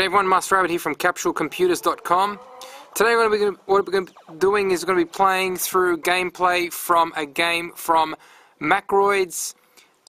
G'day everyone, Master Rabbit here from CapsuleComputers.com. Today what we're going to be doing is going to be playing through gameplay from a game from Macroids,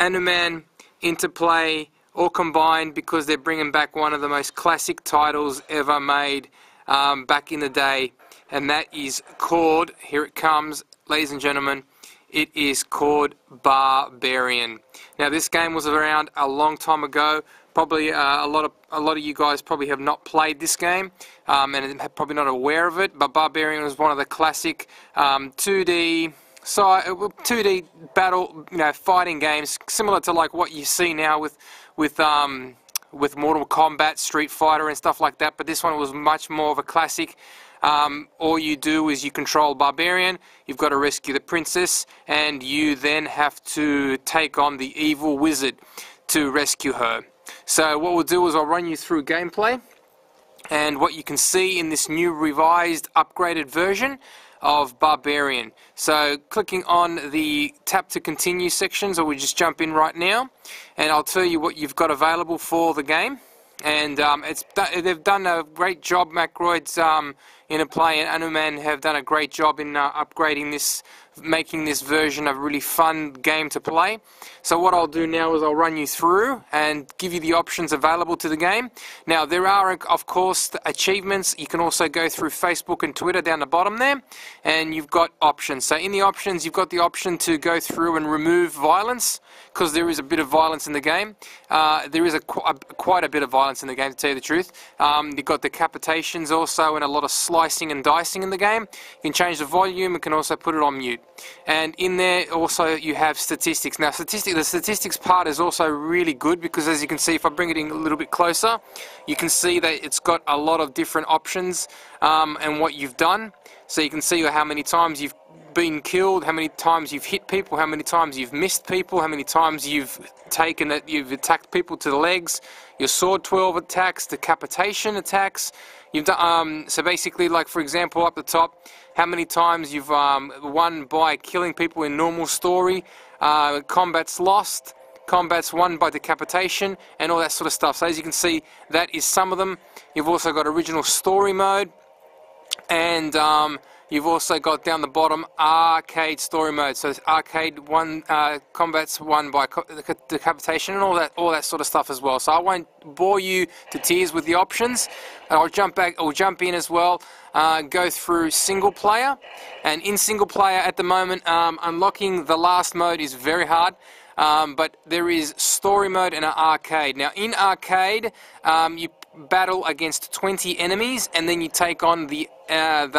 Anuman, Interplay, all combined because they're bringing back one of the most classic titles ever made back in the day, and that is called, here it comes, ladies and gentlemen, it is called Barbarian. Now this game was around a long time ago. Probably a lot of you guys probably have not played this game and are probably not aware of it. But Barbarian was one of the classic 2D battle, fighting games, similar to like what you see now with Mortal Kombat, Street Fighter, and stuff like that. But this one was much more of a classic. All you do is you control Barbarian, you've got to rescue the princess, and you then have to take on the evil wizard to rescue her. So what we'll do is I'll run you through gameplay and what you can see in this new revised upgraded version of Barbarian. So clicking on the tap to continue section, so we'll just jump in right now and I'll tell you what you've got available for the game. And they've done a great job. Macroids, Interplay and Anuman have done a great job in upgrading this, making this version a really fun game to play. So what I'll do now is I'll run you through and give you the options available to the game. Now there are of course achievements. You can also go through Facebook and Twitter down the bottom there, and you've got options. So in the options you've got the option to go through and remove violence, because there is a bit of violence in the game. There is quite a bit of violence in the game, to tell you the truth. You've got decapitations also, and a lot of slicing and dicing in the game. You can change the volume and can also put it on mute. And in there also you have statistics. Now the statistics part is also really good, because as you can see, if I bring it in a little bit closer, you can see that it's got a lot of different options and what you've done. So you can see how many times you've been killed, how many times you've hit people, how many times you've missed people, how many times you've attacked people to the legs, your sword 12 attacks, decapitation attacks. You've done, so basically, like for example up the top, how many times you've won by killing people in normal story, combats lost, combats won by decapitation, and all that sort of stuff. So as you can see, that is some of them. You've also got original story mode, and you've also got down the bottom arcade story mode. So arcade combats won by decapitation, and all that sort of stuff as well. So I won't bore you to tears with the options. I'll jump in as well. Go through single player, and in single player at the moment, unlocking the last mode is very hard. But there is story mode and an arcade. Now in arcade, you battle against 20 enemies, and then you take on the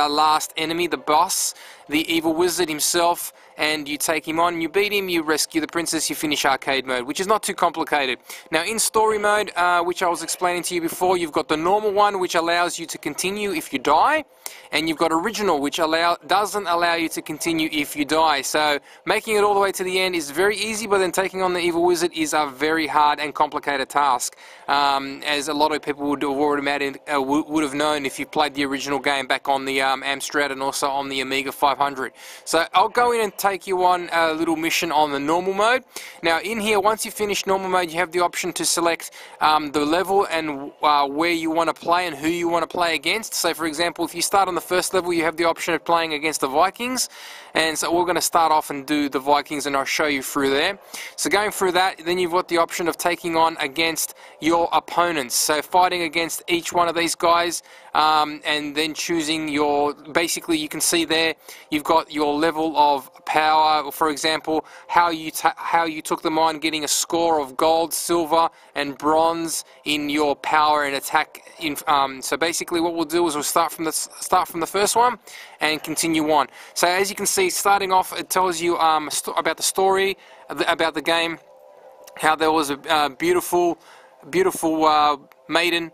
last enemy, the boss, the evil wizard himself, and you take him on, you beat him, you rescue the princess, you finish arcade mode, which is not too complicated. Now in story mode, which I was explaining to you before, you've got the normal one, which allows you to continue if you die, and you've got original, which doesn't allow you to continue if you die. So making it all the way to the end is very easy, but then taking on the evil wizard is a very hard and complicated task, as a lot of people would have known if you played the original game back on the Amstrad and also on the Amiga 500. So I'll go in and take you on a little mission on the normal mode. Now in here, once you finish normal mode, you have the option to select the level and where you want to play and who you want to play against. So for example, if you start on the first level, you have the option of playing against the Vikings, and so we're going to start off and do the Vikings, and I'll show you through there. So going through that, then you've got the option of taking on against your opponents, so fighting against each one of these guys, and then choosing your, basically you can see there you've got your level of power. For example, how you took them on, getting a score of gold, silver and bronze in your power and attack. So basically what we'll do is we'll start from the first one and continue on. So as you can see, starting off, it tells you about the story, about the game, how there was a beautiful maiden,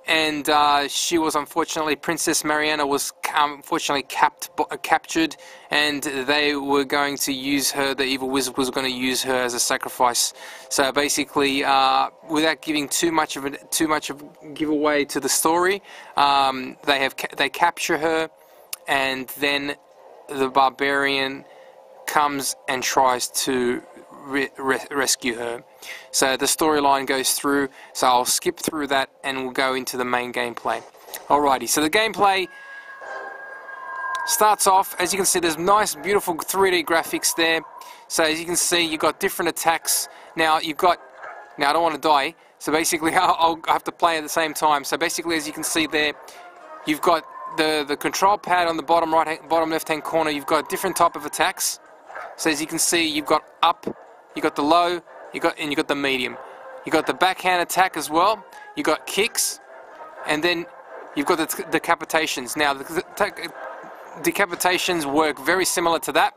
and she was unfortunately, Princess Mariana was unfortunately captured, and they were going to use her, the evil wizard was going to use her as a sacrifice. So basically, without giving too much of giveaway to the story, they capture her, and then the Barbarian comes and tries to rescue her. So the storyline goes through, so I'll skip through that and we'll go into the main gameplay. Alrighty, so the gameplay starts off, as you can see, there's nice beautiful 3D graphics there. So as you can see, you've got different attacks. Now I don't want to die, so basically I'll have to play at the same time. So basically, as you can see there, you've got the control pad on the bottom left hand corner. You've got different type of attacks. So as you can see, you've got up, you've got the low, you've got the medium. You've got the backhand attack as well. You've got kicks, and then you've got the decapitations. Now the decapitations work very similar to that,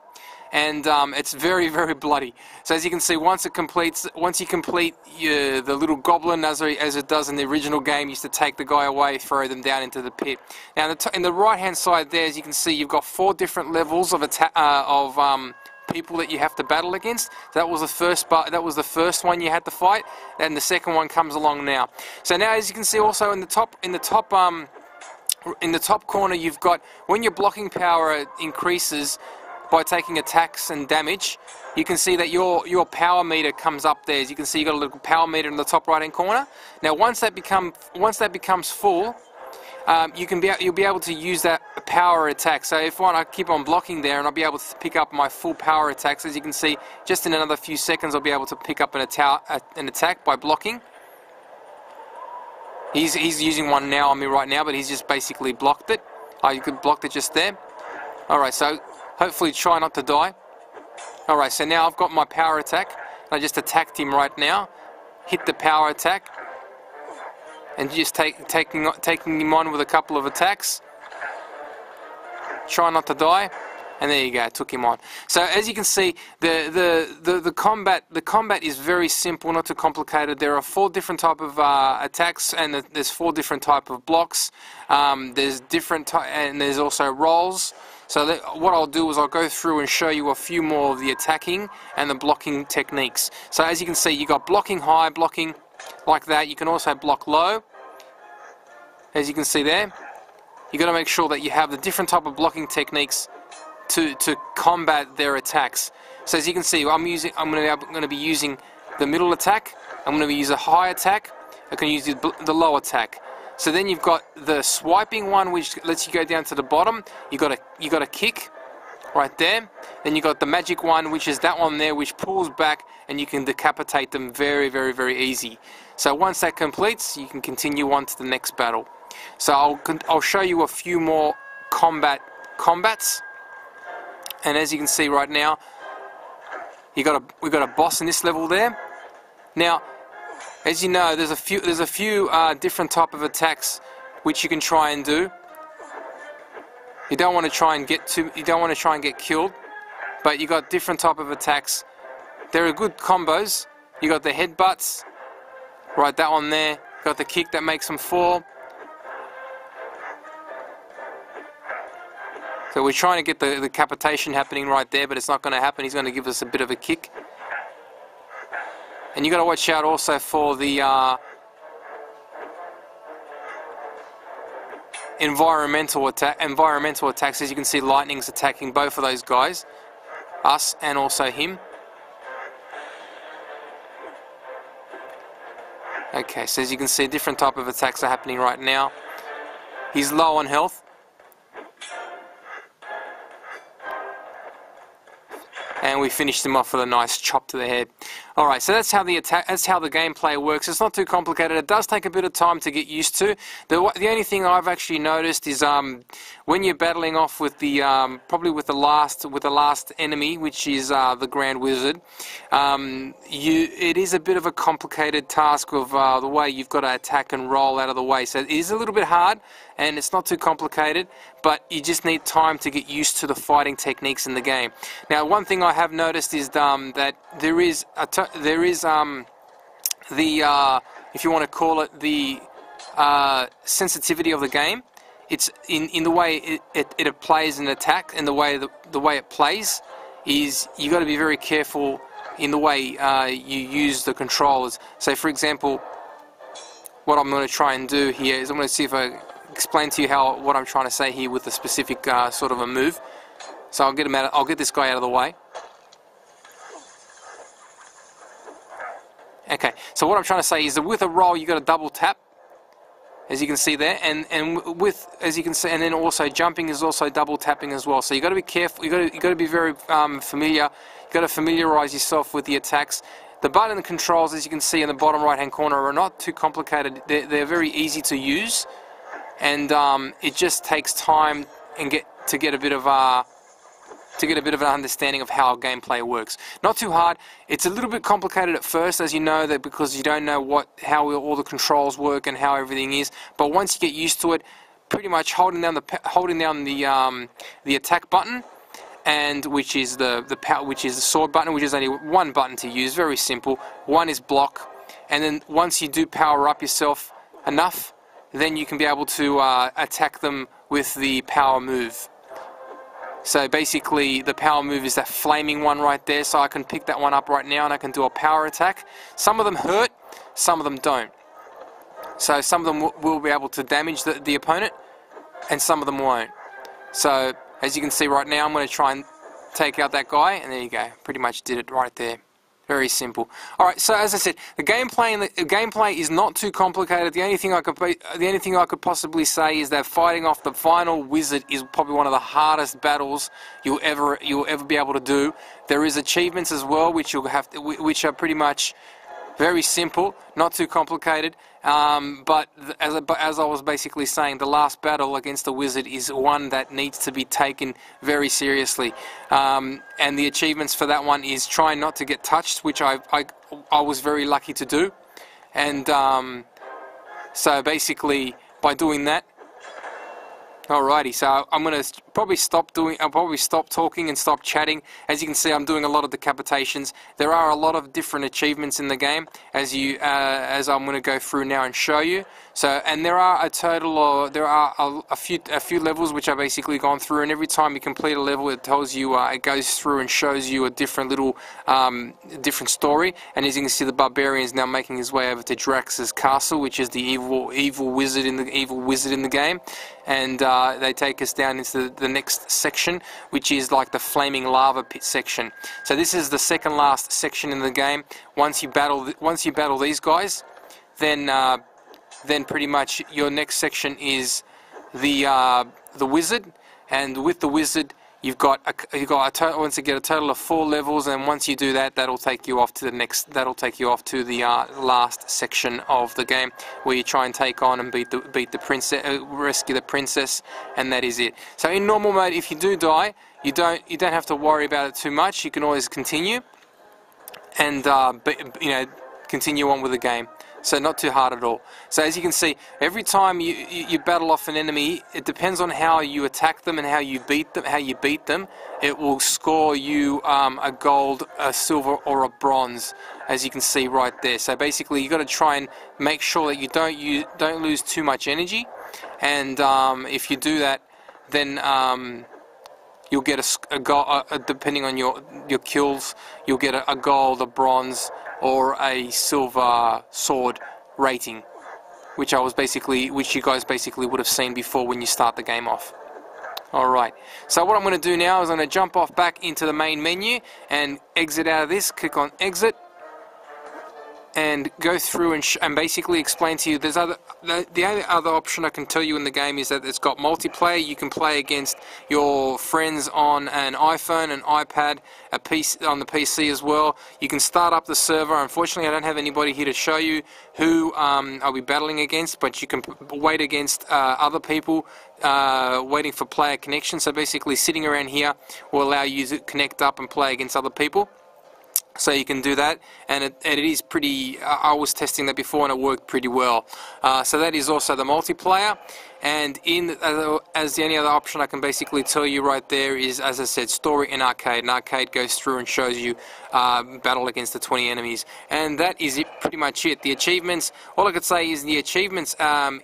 and it's very, very bloody. So as you can see, once you complete the little goblin, as it does in the original game, used to take the guy away, throw them down into the pit. Now in the right hand side there, as you can see, you've got 4 different levels of people that you have to battle against. That was the first one you had to fight, and the second one comes along now. So now, as you can see, also in the top corner, you've got, when your blocking power increases by taking attacks and damage, you can see that your power meter comes up there. As you can see, you've got a little power meter in the top right hand corner. Now once that becomes full, you'll be able to use that power attack. So if I keep on blocking there, and I'll be able to pick up my full power attacks. As you can see, just in another few seconds, I'll be able to pick up an attack by blocking. He's using one now on me right now, but he's just basically blocked it. You could block it just there. Alright, so hopefully try not to die. Alright, so now I've got my power attack. I just attacked him right now. Hit the power attack. And just taking him on with a couple of attacks. Try not to die. And there you go, took him on. So as you can see, the combat is very simple, not too complicated. There are 4 different type of attacks, and there's 4 different type of blocks. There's and there's also rolls. So what I'll do is I'll go through and show you a few more of the attacking and the blocking techniques. So as you can see, you got blocking high, blocking like that. You can also block low. As you can see there, you got to make sure that you have the different type of blocking techniques to combat their attacks. So as you can see, I'm going to be using the middle attack. I'm going to be using a high attack. I can use the low attack. So then you've got the swiping one, which lets you go down to the bottom. You got a kick right there. Then you got the magic one, which is that one there, which pulls back, and you can decapitate them very, very, very easy. So once that completes, you can continue on to the next battle. So I'll show you a few more combats. And as you can see right now, we've got a boss in this level there. Now, as you know, there's a few different type of attacks which you can try and do. You don't want to try and get killed, but you got different type of attacks. There are good combos. You got the headbutts, right? That one there. Got the kick that makes them fall. So we're trying to get the decapitation happening right there, but it's not going to happen. He's going to give us a bit of a kick. And you got to watch out also for the environmental attacks. As you can see, lightning's attacking both of those guys, us and also him. Okay, so as you can see, different type of attacks are happening right now. He's low on health. And we finished him off with a nice chop to the head. Alright, so that's how the gameplay works. It's not too complicated. It does take a bit of time to get used to. The only thing I've actually noticed is when you're battling off with the probably with the last enemy, which is the Grand Wizard, it is a bit of a complicated task of the way you've got to attack and roll out of the way. So it is a little bit hard, and it's not too complicated, but you just need time to get used to the fighting techniques in the game. Now, one thing I have noticed is that there is if you want to call it the sensitivity of the game. It's in the way it plays an attack, and the way it plays is you got to be very careful in the way you use the controllers. So, for example, what I'm going to try and do here is I'm going to see if I explain to you what I'm trying to say here with a specific sort of a move. So I'll get this guy out of the way. Okay, so what I'm trying to say is that with a roll, you got to double tap, as you can see there, and with, as you can see, and then also jumping is also double tapping as well. So you got to be careful. You got to be very familiar. You got to familiarize yourself with the attacks. The button controls, as you can see in the bottom right-hand corner, are not too complicated. They're very easy to use, and it just takes time and to get a bit of an understanding of how gameplay works. Not too hard. It's a little bit complicated at first, as you know, that because you don't know how all the controls work and how everything is. But once you get used to it, pretty much holding down the attack button, and which is the sword button, which is only one button to use. Very simple. One is block, and then once you do power up yourself enough, then you can be able to attack them with the power move. So basically the power move is that flaming one right there, so I can pick that one up right now and I can do a power attack. Some of them hurt, some of them don't. So some of them will be able to damage the opponent, and some of them won't. So as you can see right now, I'm going to try and take out that guy, and there you go. Pretty much did it right there. Very simple. Alright, so as I said, the gameplay is not too complicated. The only thing I could possibly say is that fighting off the final wizard is probably one of the hardest battles you'll ever be able to do. There is achievements as well, which which are pretty much very simple, not too complicated. But as I was basically saying, the last battle against the wizard is one that needs to be taken very seriously. And the achievements for that one is trying not to get touched, which I was very lucky to do. And so basically, by doing that, alrighty, so I'm going to probably stop talking and stop chatting. As you can see, I'm doing a lot of decapitations. There are a lot of different achievements in the game, as I'm going to go through now and show you. So, and there are a few levels which I've basically gone through, and every time you complete a level, it tells you, it goes through and shows you a different little, different story. And as you can see, the Barbarian is now making his way over to Drax's castle, which is the evil wizard in the game, and they take us down into the next section, which is like the flaming lava pit section. So this is the second last section in the game. Once you battle these guys, then pretty much your next section is the wizard, and with the wizard you've got once you get a total of 4 levels, and once you do that, that'll take you off to the last section of the game, where you try and take on and beat the princess, rescue the princess, and that is it. So in normal mode, if you do die, you don't have to worry about it too much. You can always continue and continue on with the game. So not too hard at all. So as you can see, every time you battle off an enemy, it depends on how you attack them and how you beat them. It will score you a gold, a silver, or a bronze, as you can see right there. So basically, you got to try and make sure that you don't lose too much energy. And if you do that, then you'll get a gold, depending on your kills, you'll get a gold, a bronze, or a silver sword rating, which you guys basically would have seen before when you start the game off. Alright, so what I'm going to do now is I'm going to jump off back into the main menu and exit out of this, click on exit, and go through and basically explain to you. The only other option I can tell you in the game is that it's got multiplayer. You can play against your friends on an iPhone, an iPad, a PC, on the PC as well. You can start up the server. Unfortunately, I don't have anybody here to show you who I'll be battling against, but you can wait against other people, waiting for player connection. So basically, sitting around here will allow you to connect up and play against other people. So you can do that, and it is pretty, I was testing that before and it worked pretty well. So that is also the multiplayer, and as the only other option I can basically tell you right there is, as I said, story and arcade. And arcade goes through and shows you battle against the 20 enemies, and that is it, pretty much it. The achievements, all I could say is the achievements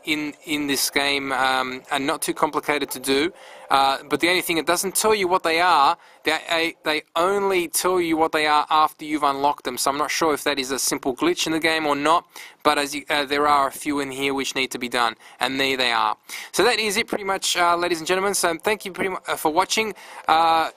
in this game are not too complicated to do. But the only thing, it doesn't tell you what they are. They only tell you what they are after you've unlocked them. So I'm not sure if that is a simple glitch in the game or not. But there are a few in here which need to be done, and there they are. So that is it pretty much, ladies and gentlemen. So thank you pretty much for watching. I'll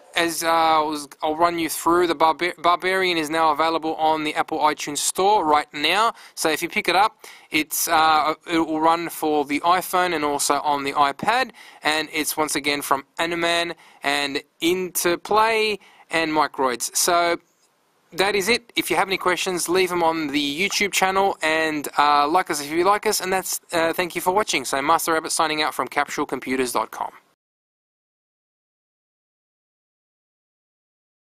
run you through, the Barbarian is now available on the Apple iTunes Store right now. So if you pick it up, it will run for the iPhone and also on the iPad. And it's once again from Animan and Interplay and Microids. So that is it. If you have any questions, leave them on the YouTube channel, and like us if you like us, and that's thank you for watching. So Master Rabbit signing out from CapsuleComputers.com.